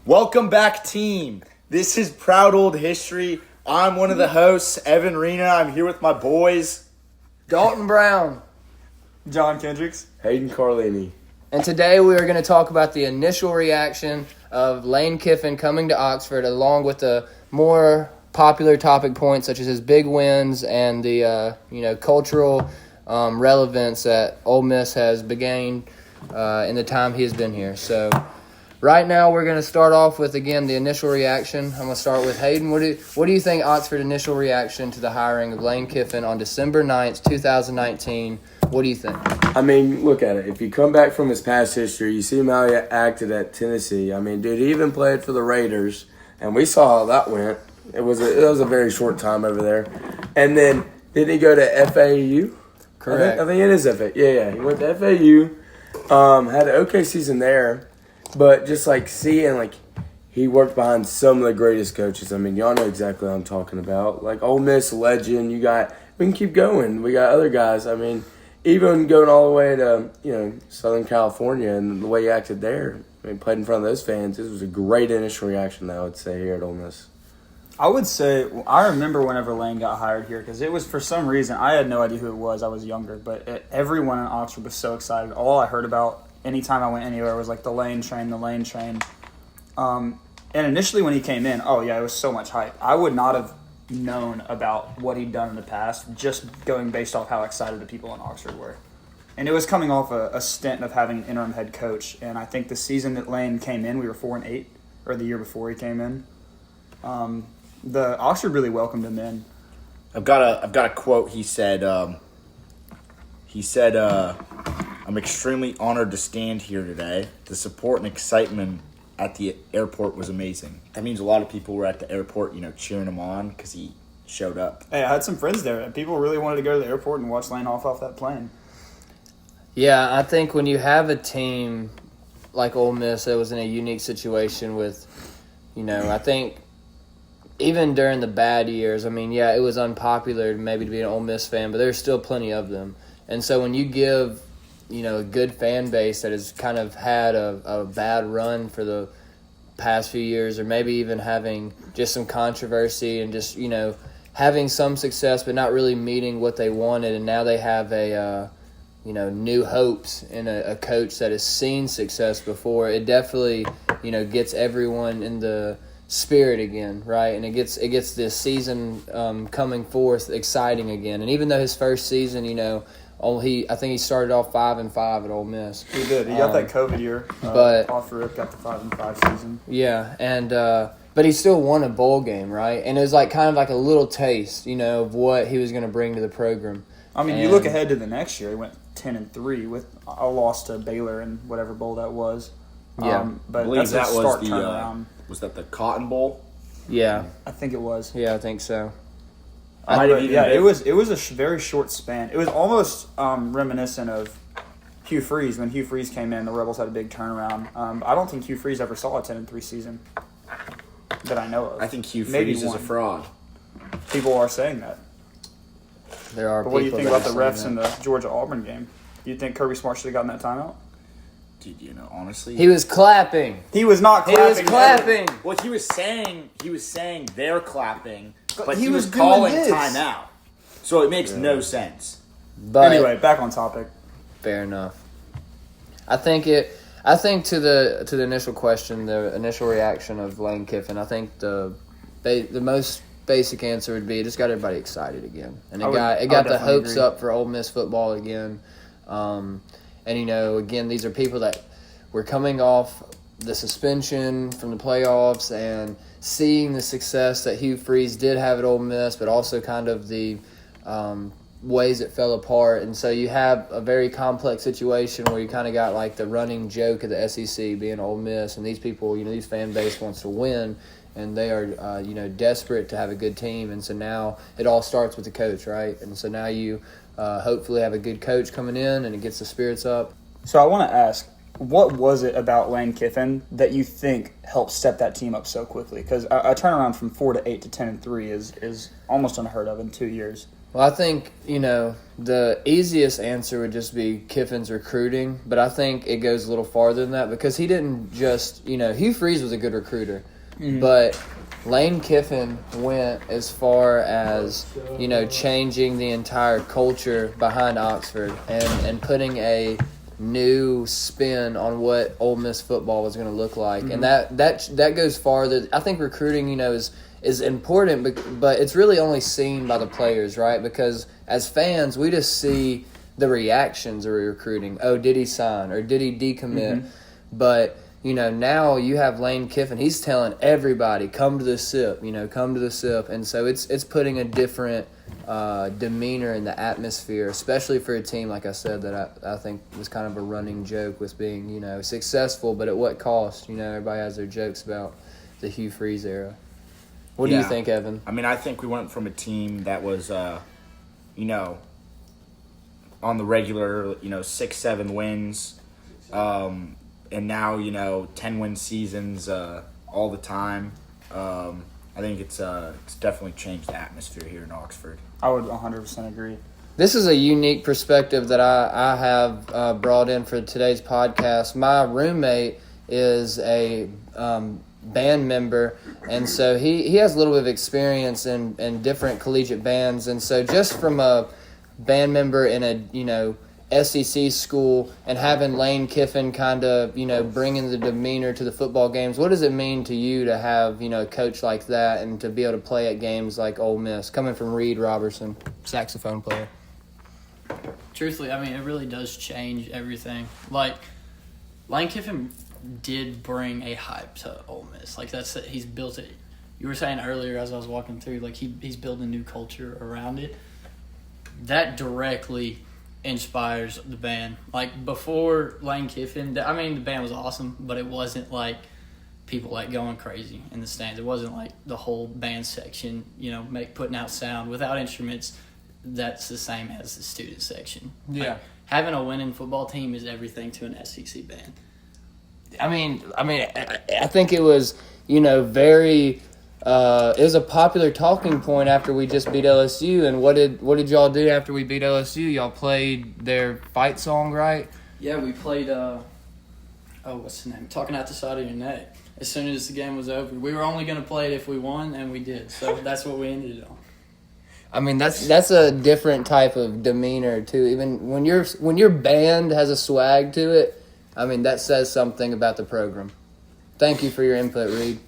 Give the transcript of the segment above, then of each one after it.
Welcome back, team. This is Proud Old History. I'm one of the hosts, Evan Rena. I'm here with my boys. Dalton Brown. John Kendricks. Hayden Carlini. And today we are going to talk about the initial reaction of Lane Kiffin coming to Oxford, along with the more popular topic points such as his big wins and the cultural relevance that Ole Miss has gained in the time he has been here. So right now we're going to start off with, again, the initial reaction. I'm going to start with Hayden. What do you think Oxford initial reaction to the hiring of Lane Kiffin on December 9th, 2019? What do you think? I mean, look at it. If you come back from his past history, you see how he acted at Tennessee. I mean, dude, he even played for the Raiders, and we saw how that went. It was a very short time over there. And then, didn't he go to FAU? Correct. I think it is FAU. Yeah. He went to FAU, had an okay season there, but just, seeing, he worked behind some of the greatest coaches. I mean, y'all know exactly what I'm talking about. Ole Miss legend, we can keep going. We got other guys. I mean, even going all the way to, Southern California and the way he acted there. I mean, played in front of those fans. This was a great initial reaction, I would say, here at Ole Miss. I would say, I remember whenever Lane got hired here, because it was, for some reason, I had no idea who it was. I was younger, but everyone in Oxford was so excited. All I heard about anytime I went anywhere was, the Lane train. And initially when he came in, it was so much hype. I would not have known about what he'd done in the past, just going based off how excited the people in Oxford were. And it was coming off a stint of having an interim head coach. And I think the season that Lane came in, we were 4-8, or the year before he came in. The Oxford really welcomed him in. I've got a quote. He said, I'm extremely honored to stand here today. The support and excitement at the airport was amazing. That means a lot of people were at the airport, cheering him on because he showed up. Hey, I had some friends there. People really wanted to go to the airport and watch Lane off that plane. Yeah, I think when you have a team like Ole Miss that was in a unique situation with, I think even during the bad years, it was unpopular maybe to be an Ole Miss fan, but there's still plenty of them. And so when you give a good fan base that has kind of had a bad run for the past few years, or maybe even having just some controversy and just, having some success but not really meeting what they wanted, and now they have a, new hopes in a coach that has seen success before, it definitely, gets everyone in the spirit again, right? And it gets this season coming forth exciting again. And even though his first season, I think he started off 5-5 at Ole Miss. He did. He got that COVID year. But off the rip, got the 5-5 season. Yeah, and but he still won a bowl game, right? And it was kind of a little taste, of what he was going to bring to the program. You look ahead to the next year. He went 10-3 with a loss to Baylor in whatever bowl that was. Yeah, but I believe that's that a start was turnaround. Was that the Cotton Bowl? Yeah, I think it was. yeah, I think so. It was a very short span. It was almost reminiscent of Hugh Freeze. When Hugh Freeze came in, the Rebels had a big turnaround. I don't think Hugh Freeze ever saw a 10-3 season that I know of. I think Hugh Maybe Freeze is a fraud. People are saying that. There are. But what do you people think that about the are refs saying in the Georgia-Auburn game? Do you think Kirby Smart should have gotten that timeout? Dude, honestly, He was clapping. He was not clapping. He was clapping. Well, he was saying they're clapping, but he he was was doing calling this. timeout. So it makes no sense. But Anyway, back on topic. fair enough. I think to the initial question, the initial reaction of Lane Kiffin, I think the most basic answer would be it just got everybody excited again, and it got the hopes agree. up for Ole Miss football again. And again, these are people that were coming off the suspension from the playoffs and seeing the success that Hugh Freeze did have at Ole Miss, but also kind of the ways it fell apart. And so you have a very complex situation where you kind of got the running joke of the SEC being Ole Miss, and these people, these fan base wants to win, and they are, desperate to have a good team. And so now it all starts with the coach, right? And so now you hopefully have a good coach coming in, and it gets the spirits up. So I want to ask, what was it about Lane Kiffin that you think helped step that team up so quickly? Because a turnaround from 4-8 to 10-3 is almost unheard of in 2 years. Well, I think, the easiest answer would just be Kiffin's recruiting, but I think it goes a little farther than that because he didn't just, Hugh Freeze was a good recruiter, but Lane Kiffin went as far as, changing the entire culture behind Oxford and putting a new spin on what Ole Miss football was going to look like. And that goes farther. I think recruiting, is important, but it's really only seen by the players, right? Because as fans, we just see the reactions of recruiting. Oh, did he sign or did he decommit? But now you have Lane Kiffin. He's telling everybody, come to the SIP, come to the SIP. And so it's putting a different demeanor in the atmosphere, especially for a team, like I said, that I think was kind of a running joke with being, successful, but at what cost? Everybody has their jokes about the Hugh Freeze era. What do you think, Evan? I mean, I think we went from a team that was, on the regular, 6-7 wins, and now, 10-win seasons all the time. I think it's definitely changed the atmosphere here in Oxford. I would 100% agree. This is a unique perspective that I have brought in for today's podcast. My roommate is a band member, and so he has a little bit of experience in different collegiate bands, and so just from a band member in a SEC school and having Lane Kiffin kind of bringing the demeanor to the football games, what does it mean to you to have a coach like that and to be able to play at games like Ole Miss, coming from Reed Robertson, saxophone player? Truthfully, I mean, it really does change everything. Like, Lane Kiffin did bring a hype to Ole Miss. Like, he's built it. You were saying earlier as I was walking through, like, he's building a new culture around it. That directly inspires the band. Like, before Lane Kiffin, the band was awesome, but it wasn't like people like going crazy in the stands. It wasn't like the whole band section, putting out sound without instruments. That's the same as the student section. Yeah. Like, having a winning football team is everything to an SEC band. I think it was, very. It was a popular talking point after we just beat LSU. And what did y'all do after we beat LSU? Y'all played their fight song, right? Yeah, we played. What's the name? Talking Out the Side of Your Neck. As soon as the game was over, we were only going to play it if we won, and we did. So that's what we ended it on. I mean, that's a different type of demeanor too. Even when your band has a swag to it, I mean, that says something about the program. Thank you for your input, Reed.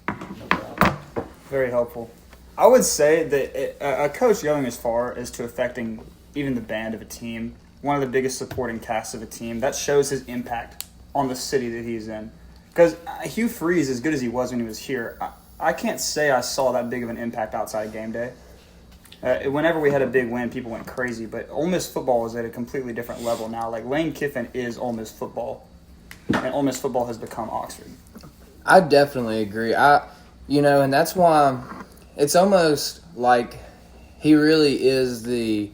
Very helpful. I would say that a coach going as far as to affecting even the band of a team, one of the biggest supporting casts of a team, that shows his impact on the city that he's in. Because Hugh Freeze, as good as he was when he was here, I can't say I saw that big of an impact outside game day. Whenever we had a big win, people went crazy. But Ole Miss football is at a completely different level now. Like, Lane Kiffin is Ole Miss football, and Ole Miss football has become Oxford. I definitely agree. And that's why it's almost like he really is the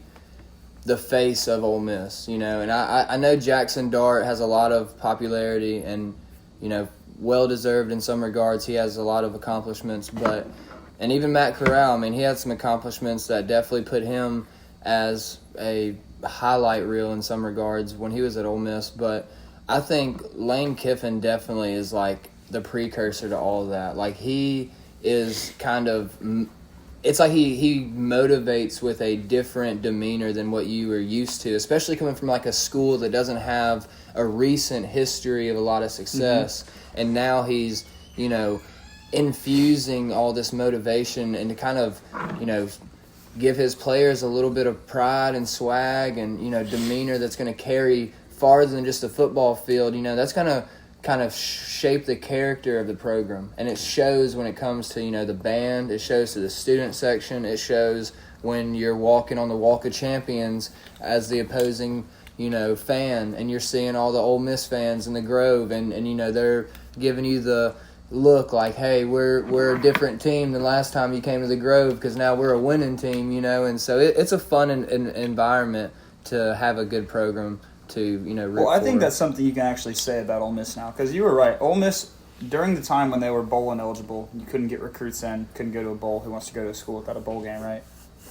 face of Ole Miss, And I know Jackson Dart has a lot of popularity and, well-deserved in some regards. He has a lot of accomplishments, and even Matt Corral, he had some accomplishments that definitely put him as a highlight reel in some regards when he was at Ole Miss. But I think Lane Kiffin definitely is like the precursor to all of that. Like, he is kind of, it's like he motivates with a different demeanor than what you were used to, especially coming from like a school that doesn't have a recent history of a lot of success. And now he's, infusing all this motivation and to kind of, give his players a little bit of pride and swag and, demeanor that's going to carry farther than just a football field. That's going to kind of shape the character of the program. And it shows when it comes to, the band. It shows to the student section. It shows when you're walking on the Walk of Champions as the opposing, fan, and you're seeing all the Ole Miss fans in the Grove and they're giving you the look like, hey, we're a different team than last time you came to the Grove because now we're a winning team, and so it's a fun environment to have a good program to, root Well, I think for. that's something you can actually say about Ole Miss now, because you were right. Ole Miss, during the time when they were bowl ineligible, you couldn't get recruits in, couldn't go to a bowl. Who wants to go to a school without a bowl game, right?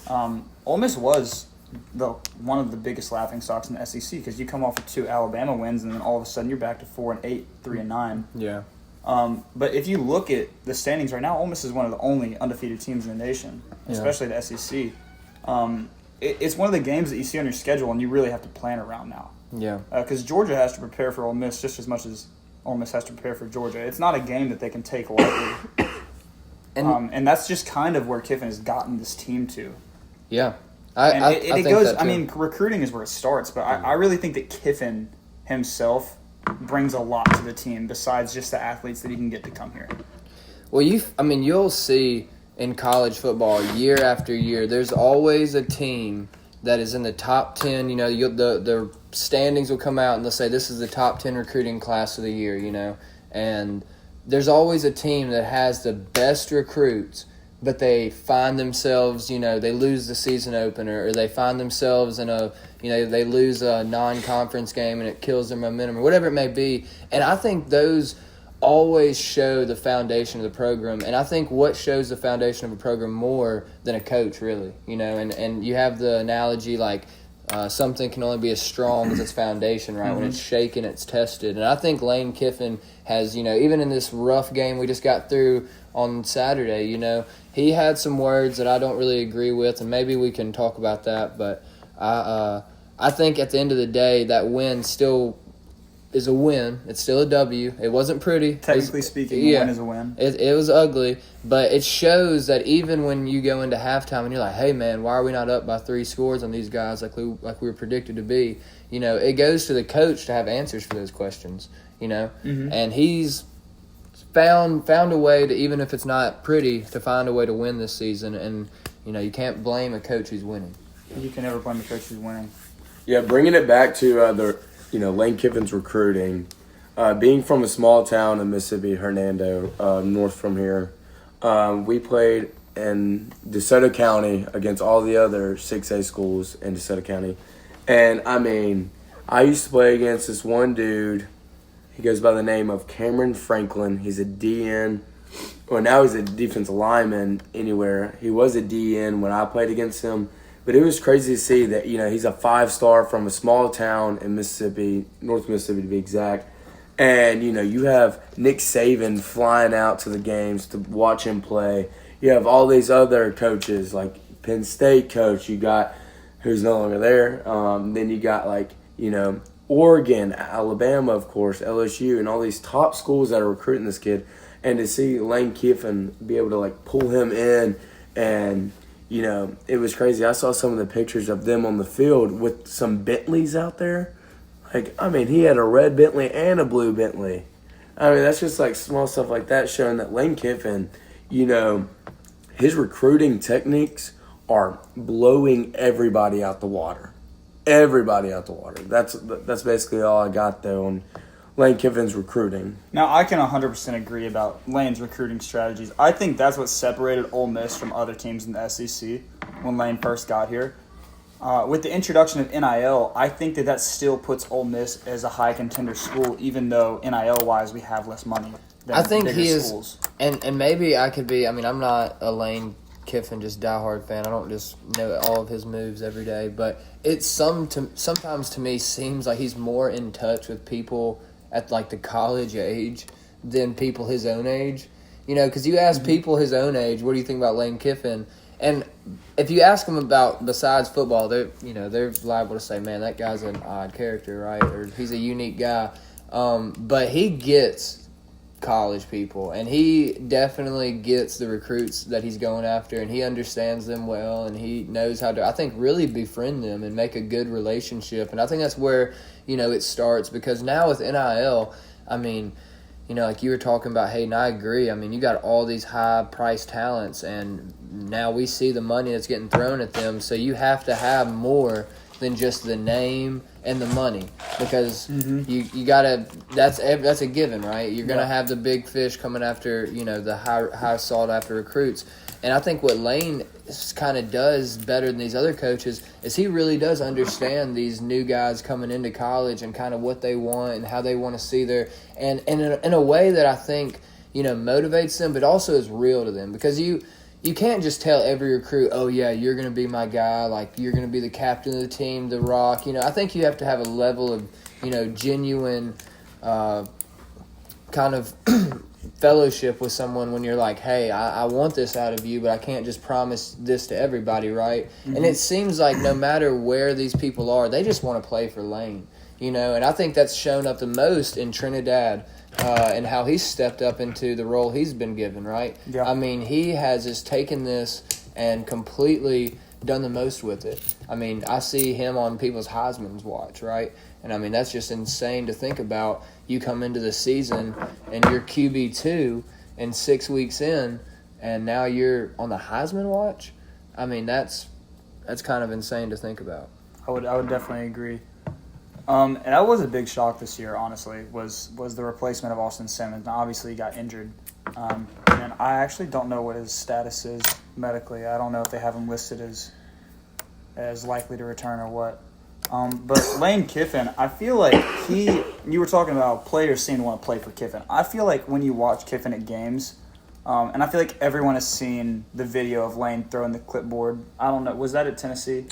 Ole Miss was one of the biggest laughingstocks in the SEC because you come off of 2 Alabama wins and then all of a sudden you're back to 4-8, 3-9. Yeah. But if you look at the standings right now, Ole Miss is one of the only undefeated teams in the nation, especially the SEC. It's one of the games that you see on your schedule and you really have to plan around now. Yeah. Because Georgia has to prepare for Ole Miss just as much as Ole Miss has to prepare for Georgia. It's not a game that they can take lightly. And that's just kind of where Kiffin has gotten this team to. Yeah. I think goes. that too. I mean, recruiting is where it starts, but I really think that Kiffin himself brings a lot to the team besides just the athletes that he can get to come here. Well, you'll see in college football year after year, there's always a team that is in the top 10. You know, the standings will come out and they'll say this is the top 10 recruiting class of the year, you know, and there's always a team that has the best recruits, but they find themselves, you know, they lose the season opener, or they find themselves in they lose a non-conference game and it kills their momentum, or whatever it may be. And I think those always show the foundation of the program. And I think what shows the foundation of a program more than a coach, really, you know, and you have the analogy like something can only be as strong as its foundation, right? When it's shaken, it's tested. And I think Lane Kiffin has, you know, even in this rough game we just got through on Saturday, you know, he had some words that I don't really agree with, and maybe we can talk about that. But I think at the end of the day, that win still is a win. It's still a W. It wasn't pretty. Technically speaking, a win is a win. It was ugly, but it shows that even when you go into halftime and you're like, hey, man, why are we not up by 3 scores on these guys like we were predicted to be? You know, it goes to the coach to have answers for those questions, you know. And he's found a way to, even if it's not pretty, to find a way to win this season. And, you know, you can't blame a coach who's winning. You can never blame the coach who's winning. Yeah, bringing it back to Lane Kiffin's recruiting, being from a small town in Mississippi, Hernando, north from here, we played in DeSoto County against all the other 6A schools in DeSoto County. And, I mean, I used to play against this one dude. He goes by the name of Cameron Franklin. He's a DN. Well, now he's a defensive lineman anywhere. He was a DN when I played against him. But it was crazy to see that, you know, he's a 5-star from a small town in Mississippi, North Mississippi to be exact. And, you know, you have Nick Saban flying out to the games to watch him play. You have all these other coaches, like Penn State coach, you got, who's no longer there. Then you got, like, you know, Oregon, Alabama, of course, LSU, and all these top schools that are recruiting this kid. And to see Lane Kiffin be able to, like, pull him in and – you know, it was crazy. I saw some of the pictures of them on the field with some Bentleys out there. Like, I mean, he had a red Bentley and a blue Bentley. I mean, that's just like small stuff like that showing that Lane Kiffin, you know, his recruiting techniques are blowing everybody out the water. Everybody out the water. That's basically all I got, though, on Lane Kiffin's recruiting. Now, I can 100% agree about Lane's recruiting strategies. I think that's what separated Ole Miss from other teams in the SEC when Lane first got here. With the introduction of NIL, I think that still puts Ole Miss as a high contender school, even though NIL-wise we have less money than I think bigger he is, schools. and maybe I could be, I mean, I'm not a Lane Kiffin just diehard fan. I don't just know all of his moves every day, but it's sometimes to me seems like he's more in touch with people at like the college age than people his own age, you know, because you ask people his own age, what do you think about Lane Kiffin? And if you ask them about besides football, they're liable to say, man, that guy's an odd character, right? Or he's a unique guy. But he gets college people, and he definitely gets the recruits that he's going after, and he understands them well, and he knows how to, I think, really befriend them and make a good relationship. And I think that's where, you know, it starts, because now with NIL, I mean, you know, like you were talking about, Hayden, I agree. I mean, you got all these high-priced talents, and now we see the money that's getting thrown at them, so you have to have more than just the name and the money, because you gotta. That's a given, right? You're gonna have the big fish coming after, you know, the high sought after recruits. And I think what Lane kind of does better than these other coaches is he really does understand these new guys coming into college and kind of what they want and how they want to see their and in a way that I think, you know, motivates them, but also is real to them, because you you can't just tell every recruit, oh, yeah, you're going to be my guy, like you're going to be the captain of the team, the rock. I think you have to have a level of, genuine kind of fellowship with someone when you're like, hey, I want this out of you, but I can't just promise this to everybody, right? Mm-hmm. And it seems like no matter where these people are, they just want to play for Lane, and I think that's shown up the most in Trinidad and how he's stepped up into the role he's been given, right? Yeah. I mean, he has just taken this and completely done the most with it. I mean, I see him on people's Heisman's watch, right? And, I mean, that's just insane to think about. You come into the season and you're QB2 and 6 weeks in, and now you're on the Heisman watch. I mean, that's kind of insane to think about. I would definitely agree. And that was a big shock this year, honestly, was the replacement of Austin Simmons. Now, obviously, he got injured. And I actually don't know what his status is medically. I don't know if they have him listed as likely to return or what. But Lane Kiffin, I feel like you were talking about players seem to want to play for Kiffin. I feel like when you watch Kiffin at games, and I feel like everyone has seen the video of Lane throwing the clipboard. I don't know. Was that at Tennessee?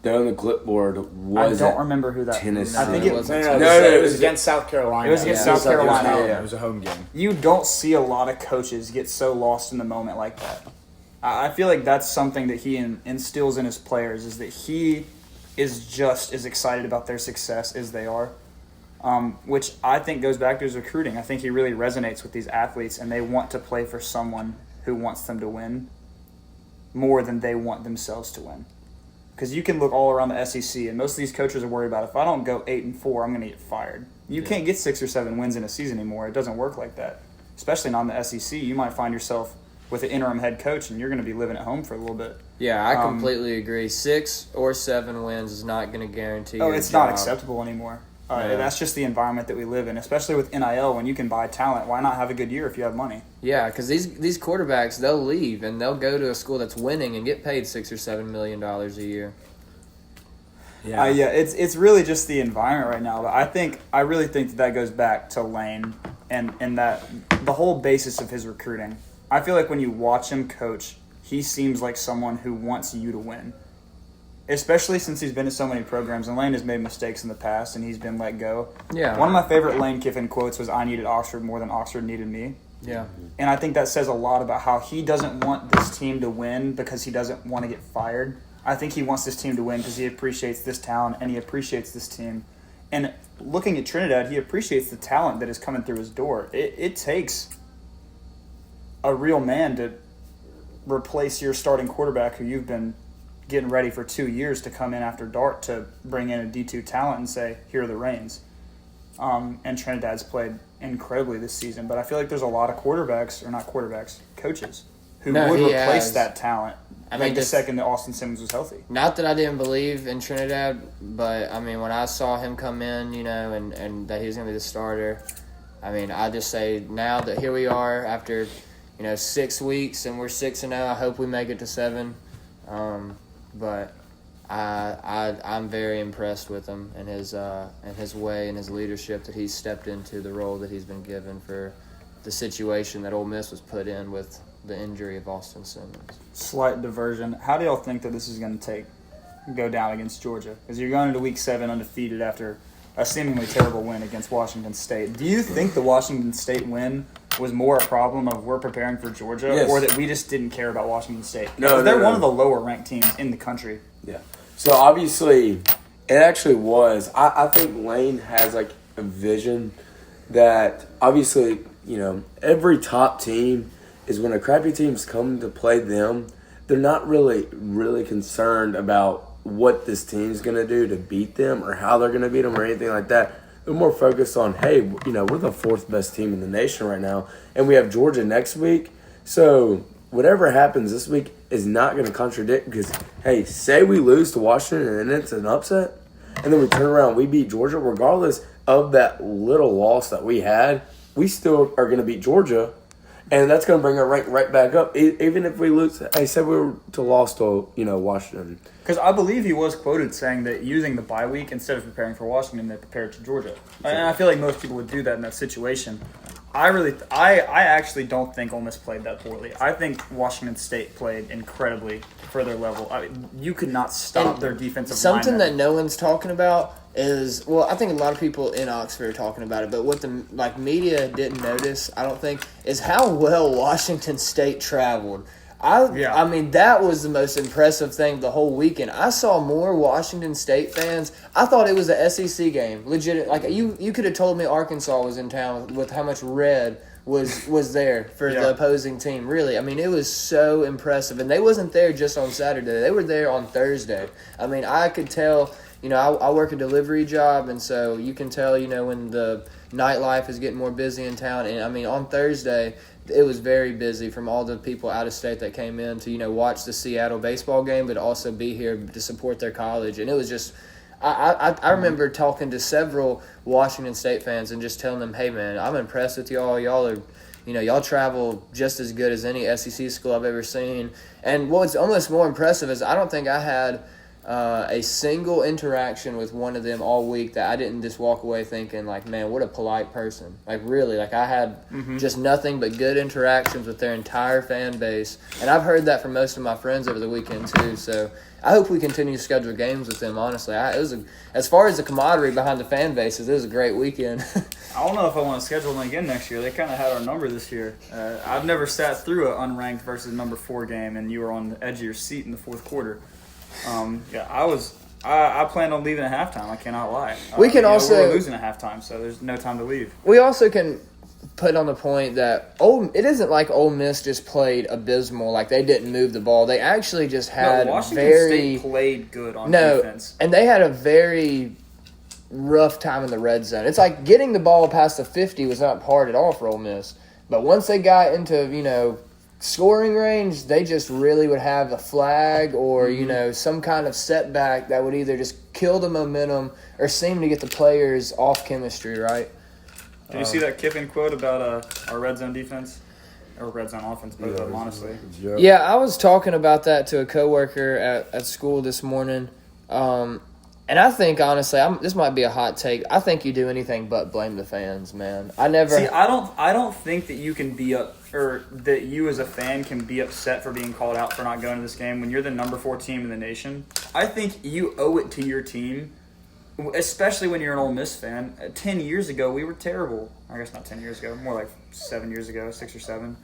Throwing the clipboard was I don't remember who that Tennessee. I think it it wasn't. It was against South Carolina. It was against South Carolina. It was a home game. You don't see a lot of coaches get so lost in the moment like that. I feel like that's something that he instills in his players, is that he is just as excited about their success as they are, which I think goes back to his recruiting. I think he really resonates with these athletes, and they want to play for someone who wants them to win more than they want themselves to win. Because you can look all around the SEC, and most of these coaches are worried about, if I don't go 8-4, I'm going to get fired. You can't get 6 or 7 wins in a season anymore. It doesn't work like that, especially not in the SEC. You might find yourself with an interim head coach, and you're going to be living at home for a little bit. Yeah, I completely agree. 6 or 7 wins is not going to guarantee your It's job. not acceptable anymore. Yeah. That's just the environment that we live in, especially with NIL. When you can buy talent, why not have a good year if you have money? Yeah, because these quarterbacks, they'll leave and they'll go to a school that's winning and get paid $6 or $7 million a year. Yeah. It's really just the environment right now. But I really think that goes back to Lane and that the whole basis of his recruiting. I feel like when you watch him coach, he seems like someone who wants you to win. Especially since he's been to so many programs, and Lane has made mistakes in the past, and he's been let go. Yeah. One of my favorite Lane Kiffin quotes was, "I needed Oxford more than Oxford needed me." Yeah. And I think that says a lot about how he doesn't want this team to win because he doesn't want to get fired. I think he wants this team to win because he appreciates this talent and he appreciates this team. And looking at Trinidad, he appreciates the talent that is coming through his door. It takes a real man to replace your starting quarterback who you've been getting ready for 2 years to come in after Dart to bring in a D2 talent and say, here are the reins. And Trinidad's played incredibly this season, but I feel like there's a lot of coaches who would replace that talent. The second that Austin Simmons was healthy. Not that I didn't believe in Trinidad, but I mean, when I saw him come in, and that he was going to be the starter, I mean, I just say now that here we are after, 6 weeks and we're 6-0. I hope we make it to 7. But I'm very impressed with him and his way and his leadership that he's stepped into the role that he's been given for the situation that Ole Miss was put in with the injury of Austin Simmons. Slight diversion. How do y'all think that this is going to go down against Georgia? Because you're going into Week 7 undefeated after a seemingly terrible win against Washington State. Do you think the Washington State win was more a problem of we're preparing for Georgia, Yes. or that we just didn't care about Washington State? No, they're no. one of the lower ranked teams in the country. Yeah. So obviously, it actually was. I think Lane has like a vision that obviously, every top team is when a crappy team's come to play them, they're not really concerned about what this team's going to do to beat them or how they're going to beat them or anything like that. They're more focused on, hey, we're the 4th best team in the nation right now, and we have Georgia next week. So whatever happens this week is not going to contradict because, hey, say we lose to Washington and it's an upset, and then we turn around and we beat Georgia, regardless of that little loss that we had, we still are going to beat Georgia, and that's going to bring our rank right back up, even if we lose. I said we were to loss to, Washington. Because I believe he was quoted saying that using the bye week instead of preparing for Washington, they prepared to Georgia. And I feel like most people would do that in that situation. I actually don't think Ole Miss played that poorly. I think Washington State played incredibly for their level. You could not stop And their defensive Something linemen. that no one's talking about is, well, I think a lot of people in Oxford are talking about it, but what the media didn't notice, I don't think, is how well Washington State traveled. I mean, that was the most impressive thing the whole weekend. I saw more Washington State fans. I thought it was a SEC game. Legit, like you could have told me Arkansas was in town with how much red was there for the opposing team. Really, I mean, it was so impressive. And they wasn't there just on Saturday. They were there on Thursday. I mean, I could tell. You know, I work a delivery job, and so you can tell, you know, when the nightlife is getting more busy in town. And, I mean, on Thursday, it was very busy from all the people out of state that came in to, you know, watch the Seattle baseball game, but also be here to support their college. And it was just I remember talking to several Washington State fans and just telling them, hey, man, I'm impressed with y'all. Y'all are, you know, y'all travel just as good as any SEC school I've ever seen. And what's almost more impressive is I don't think I had a single interaction with one of them all week that I didn't just walk away thinking, like, man, what a polite person. Like, really, like, I had just nothing but good interactions with their entire fan base. And I've heard that from most of my friends over the weekend, too. So I hope we continue to schedule games with them, honestly. As far as the camaraderie behind the fan bases, it was a great weekend. I don't know if I want to schedule them again next year. They kind of had our number this year. I've never sat through an unranked versus number 4 game, and you were on the edge of your seat in the fourth quarter. I planned on leaving at halftime. I cannot lie. We can also we were losing at halftime, so there's no time to leave. We also can put on the point that it isn't like Ole Miss just played abysmal, like they didn't move the ball. They actually just had Washington State played good on defense. And they had a very rough time in the red zone. It's like getting the ball past the 50 was not hard at all for Ole Miss. But once they got into, you know, scoring range, they just really would have a flag or, you know, some kind of setback that would either just kill the momentum or seem to get the players off chemistry, right? Did you see that Kiffin quote about our red zone defense? Or red zone offense, both of them, honestly. Yeah, I was talking about that to a coworker at school this morning. And I think, honestly, this might be a hot take. I think you do anything but blame the fans, man. I don't think that you can be or that you as a fan can be upset for being called out for not going to this game when you're the number 4 team in the nation. I think you owe it to your team, especially when you're an Ole Miss fan. 10 years ago, we were terrible. I guess not 10 years ago, more like 7 years ago, 6 or 7.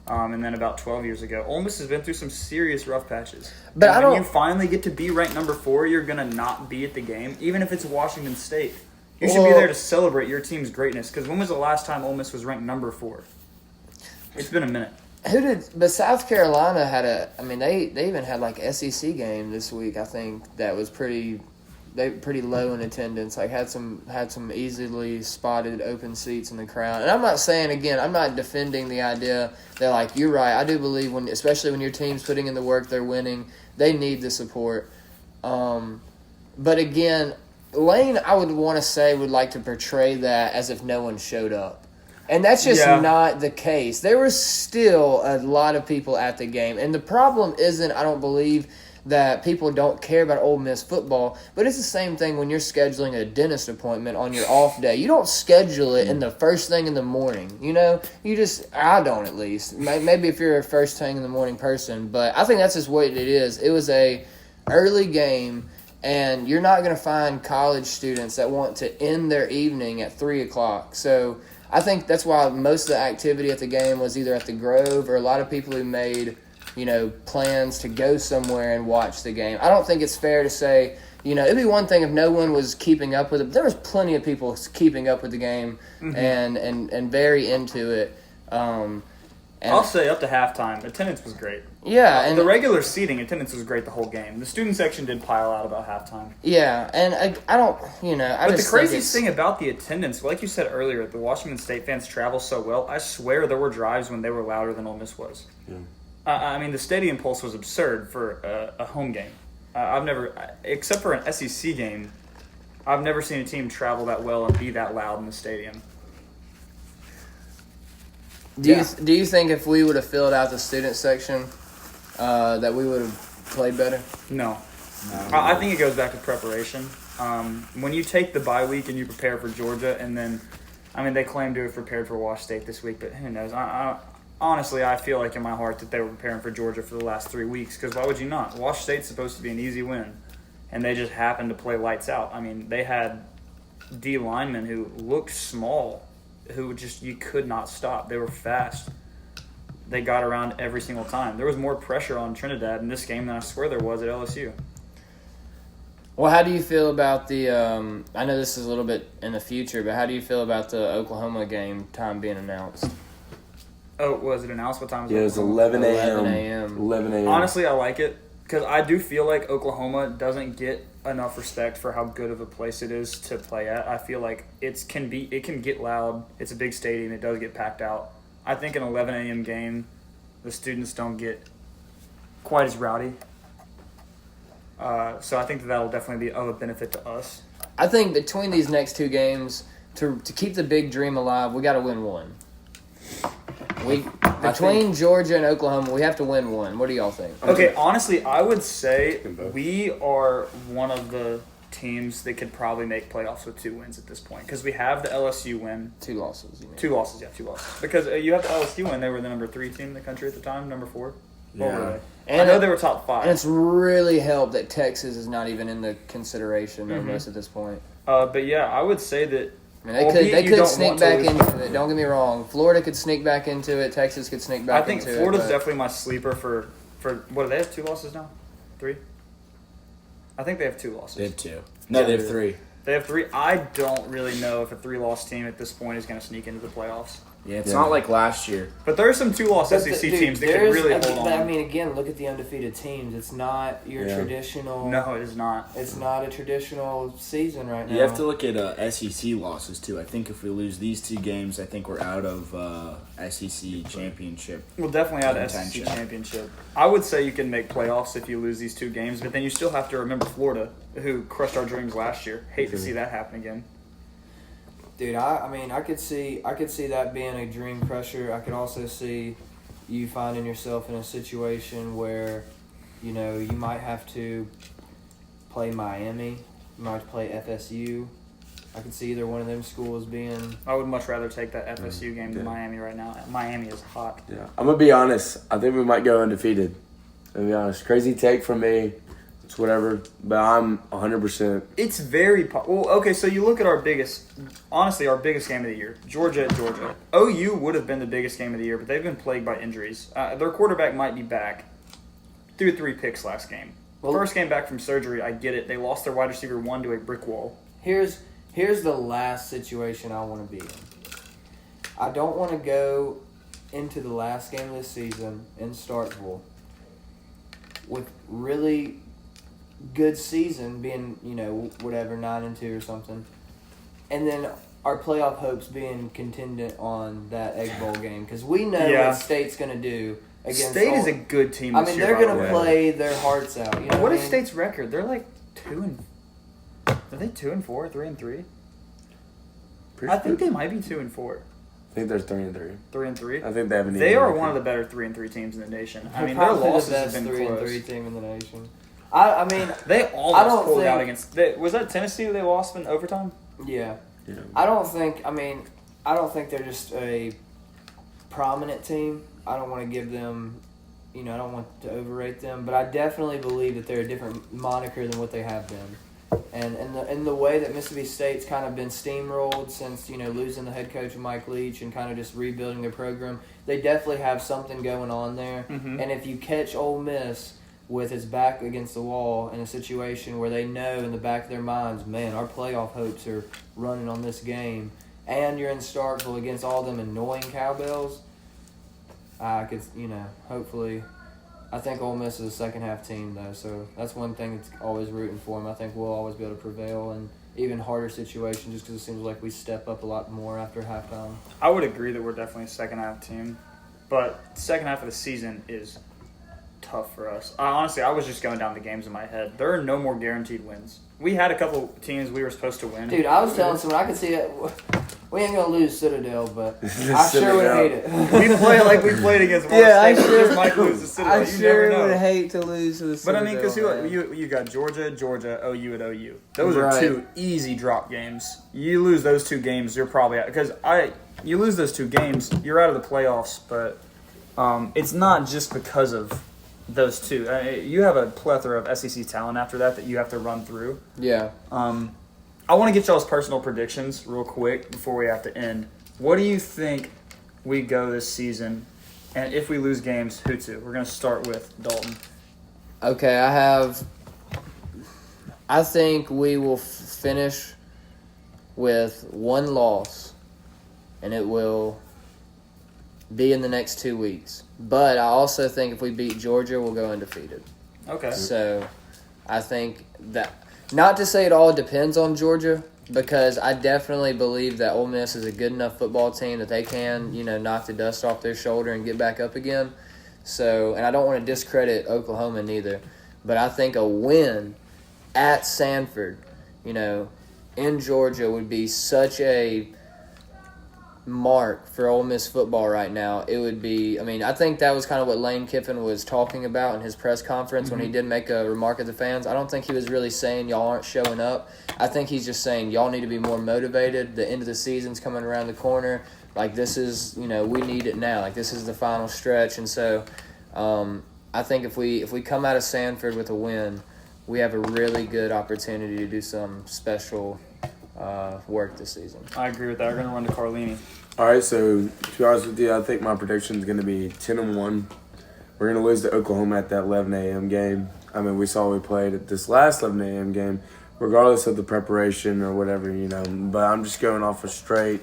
And then about 12 years ago, Ole Miss has been through some serious rough patches. But when you finally get to be ranked number 4, you're going to not be at the game, even if it's Washington State. You should be there to celebrate your team's greatness, because when was the last time Ole Miss was ranked number 4? It's been a minute. But South Carolina had they even had like SEC game this week, I think, that was pretty low in attendance. Like had some easily spotted open seats in the crowd. And I'm not saying, again, I'm not defending the idea that, like, you're right. I do believe especially when your team's putting in the work, they're winning, they need the support. But again, Lane, I would want to say, would like to portray that as if no one showed up. And that's just not the case. There were still a lot of people at the game. And the problem isn't, I don't believe, that people don't care about Ole Miss football, but it's the same thing when you're scheduling a dentist appointment on your off day. You don't schedule it in the first thing in the morning, you know? I don't, at least. Maybe if you're a first thing in the morning person, but I think that's just what it is. It was a early game, and you're not going to find college students that want to end their evening at 3 o'clock. So I think that's why most of the activity at the game was either at the Grove or a lot of people who made, you know, plans to go somewhere and watch the game. I don't think it's fair to say, you know, it'd be one thing if no one was keeping up with it. There was plenty of people keeping up with the game and very into it. I'll say up to halftime, attendance was great. Yeah. And the regular seating, attendance was great the whole game. The student section did pile out about halftime. Yeah, and I don't, you know, But the craziest thing about the attendance, like you said earlier, the Washington State fans travel so well. I swear there were drives when they were louder than Ole Miss was. Yeah. I mean, the stadium pulse was absurd for a home game. I've never, except for an SEC game, I've never seen a team travel that well and be that loud in the stadium. Do you think if we would have filled out the student section, that we would have played better? No. I think it goes back to preparation. When you take the bye week and you prepare for Georgia, and then I mean, they claim to have prepared for Wash State this week, but who knows? Honestly, I feel like in my heart that they were preparing for Georgia for the last 3 weeks, because why would you not? Wash State's supposed to be an easy win, and they just happened to play lights out. I mean, they had D linemen who looked small, who just you could not stop. They were fast. They got around every single time. There was more pressure on Trinidad in this game than I swear there was at LSU. Well, how do you feel about the I know this is a little bit in the future, but how do you feel about the Oklahoma game time being announced? Oh, was it announced? What time was it? Yeah, it was 11 a.m. 11 a.m. 11 a.m. Honestly, I like it because I do feel like Oklahoma doesn't get enough respect for how good of a place it is to play at. I feel like it can get loud. It's a big stadium. It does get packed out. I think an 11 a.m. game, the students don't get quite as rowdy. So I think that'll definitely be of a benefit to us. I think between these next two games, to keep the big dream alive, we got to win one. Between Georgia and Oklahoma, we have to win one. What do y'all think? Okay, honestly, I would say we are one of the teams that could probably make playoffs with 2 wins at this point because we have the LSU win. 2 losses. You mean. 2 losses, yeah, 2 losses. Because you have the LSU win. They were the number 3 team in the country at the time, number 4. What were they? And I know they were top 5. And it's really helped that Texas is not even in the consideration almost at this point. But yeah, I would say that. I mean, they could sneak back into it. Don't get me wrong. Florida could sneak back into it. Texas could sneak back into it. I think Florida's definitely my sleeper for what do they have 2 losses now? 3? I think they have 2 losses. They have 2. No, they have 3. They have 3. I don't really know if a 3-loss team at this point is going to sneak into the playoffs. Yeah, it's not like last year. But there are some 2-loss SEC teams that can really hold on. But I mean, again, look at the undefeated teams. It's not your traditional. No, it is not. It's not a traditional season right now. You have to look at SEC losses too. I think if we lose these 2 games, I think we're out of SEC championship. Well, definitely out of SEC championship. I would say you can make playoffs if you lose these 2 games, but then you still have to remember Florida, who crushed our dreams last year. Hate to see that happen again. Dude, I mean, I could see that being a dream crusher. I could also see you finding yourself in a situation where, you know, you might have to play Miami, you might have to play FSU. I could see either one of them schools being. I would much rather take that FSU game than Miami right now. Miami is hot. Yeah, I'm gonna be honest. I think we might go undefeated. To be honest, crazy take from me. It's whatever, but I'm 100%. It's very well. Okay, so you look at our biggest game of the year, Georgia at Georgia. OU would have been the biggest game of the year, but they've been plagued by injuries. Their quarterback might be back. Threw 3 picks last game. Well, first game back from surgery, I get it. They lost their wide receiver 1 to a brick wall. Here's the last situation I want to be in. I don't want to go into the last game of the season in Starkville with really good season being, you know, whatever, 9-2 or something, and then our playoff hopes being contingent on that Egg Bowl game because we know what State's going to do against. State is a good team. I mean, they're going to play their hearts out. You know what is State's record? They're like 2-4, 3-3. I think they might be 2-4. I think they're 3-3. 3-3. I think they have. They are one of the better 3-3 teams in the nation. I mean, their losses have been close. 3-3 team in the nation. I mean, they almost pulled out against. Was that Tennessee who they lost in overtime? Yeah. I don't think they're just a prominent team. I don't want to give them, you know, I don't want to overrate them, but I definitely believe that they're a different moniker than what they have been. And in the way that Mississippi State's kind of been steamrolled since, you know, losing the head coach Mike Leach and kind of just rebuilding their program, they definitely have something going on there. Mm-hmm. And if you catch Ole Miss with his back against the wall in a situation where they know in the back of their minds, man, our playoff hopes are running on this game, and you're in Starkville against all them annoying cowbells, I could, you know, hopefully, I think Ole Miss is a second-half team, though, so that's one thing that's always rooting for them. I think we'll always be able to prevail in even harder situations just because it seems like we step up a lot more after halftime. I would agree that we're definitely a second-half team, but second half of the season is tough for us. Honestly, I was just going down the games in my head. There are no more guaranteed wins. We had a couple teams we were supposed to win. Dude, I was telling someone I could see it. We ain't gonna lose Citadel, but The I sure would Citadel. hate it. We play like we played against Wall Yeah, I State. We sure- just might lose the Citadel. I You never sure know. would hate to lose to the But Citadel. I mean, because man. you got Georgia, OU at OU. Those are Right. 2 easy drop games. You lose those 2 games, you're probably out. Because you lose those 2 games, you're out of the playoffs. But it's not just because of those 2. You have a plethora of SEC talent after that you have to run through. Yeah. I want to get y'all's personal predictions real quick before we have to end. What do you think we go this season? And if we lose games, who to? We're going to start with Dalton. Okay, I think we will finish with 1 loss, and it will be in the next 2 weeks. But I also think if we beat Georgia, we'll go undefeated. Okay. So I think that, not to say it all depends on Georgia, because I definitely believe that Ole Miss is a good enough football team that they can, knock the dust off their shoulder and get back up again. So, and I don't want to discredit Oklahoma neither, but I think a win at Sanford, in Georgia would be such a mark for Ole Miss football right now. It would be, I think that was kind of what Lane Kiffin was talking about in his press conference when he did make a remark at the fans. I don't think he was really saying y'all aren't showing up. I think he's just saying y'all need to be more motivated. The end of the season's coming around the corner. Like, this is, we need it now. Like, this is the final stretch. And so I think if we come out of Sanford with a win, we have a really good opportunity to do some special work this season. I agree with that. We're going to run to Carlini. All right, so to be honest with you, I think my prediction is going to be 10-1. We're going to lose to Oklahoma at that 11 a.m. game. We saw we played at this last 11 a.m. game, regardless of the preparation or whatever, But I'm just going off a straight.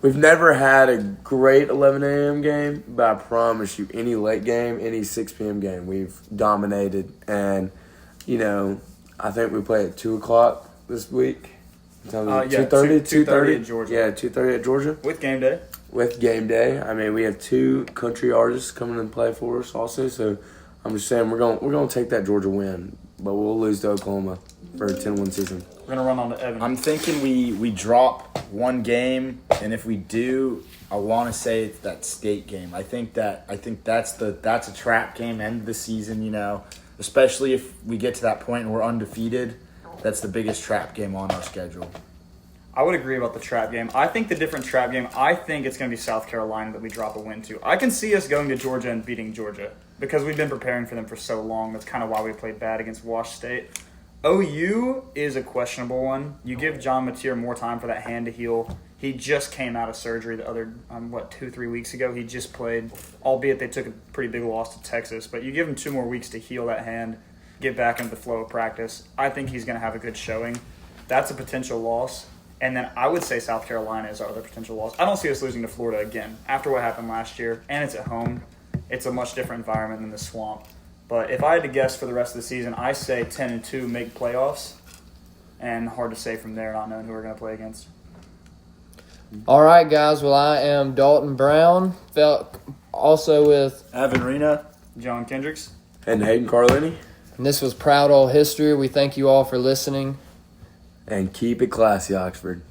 We've never had a great 11 a.m. game, but I promise you, any late game, any 6 p.m. game, we've dominated. And, I think we play at 2 o'clock this week. 2:30 2:30 at Georgia. Yeah, 2:30 at Georgia. With game day. With game day. We have 2 country artists coming and play for us also. So I'm just saying we're going to take that Georgia win, but we'll lose to Oklahoma for a 10-1 season. We're going to run on to Evan. I'm thinking we drop 1 game, and if we do, I want to say it's that state game. I think that's a trap game, end of the season. Especially if we get to that point and we're undefeated. That's the biggest trap game on our schedule. I would agree about the trap game. I think the different trap game, I think it's going to be South Carolina that we drop a win to. I can see us going to Georgia and beating Georgia because we've been preparing for them for so long. That's kind of why we played bad against Wash State. OU is a questionable one. You give John Mateer more time for that hand to heal. He just came out of surgery the other, 2-3 weeks ago. He just played, albeit they took a pretty big loss to Texas. But you give him 2 more weeks to heal that hand, get back into the flow of practice. I think he's going to have a good showing. That's a potential loss. And then I would say South Carolina is our other potential loss. I don't see us losing to Florida again after what happened last year, and it's at home. It's a much different environment than the Swamp. But if I had to guess for the rest of the season, I say 10-2 make playoffs, and hard to say from there, not knowing who we're going to play against. All right, guys. Well, I am Dalton Brown, also with, Evan Rena. John Kendricks. And Hayden Carlini. and this was Proud Old History. We thank you all for listening. And keep it classy, Oxford.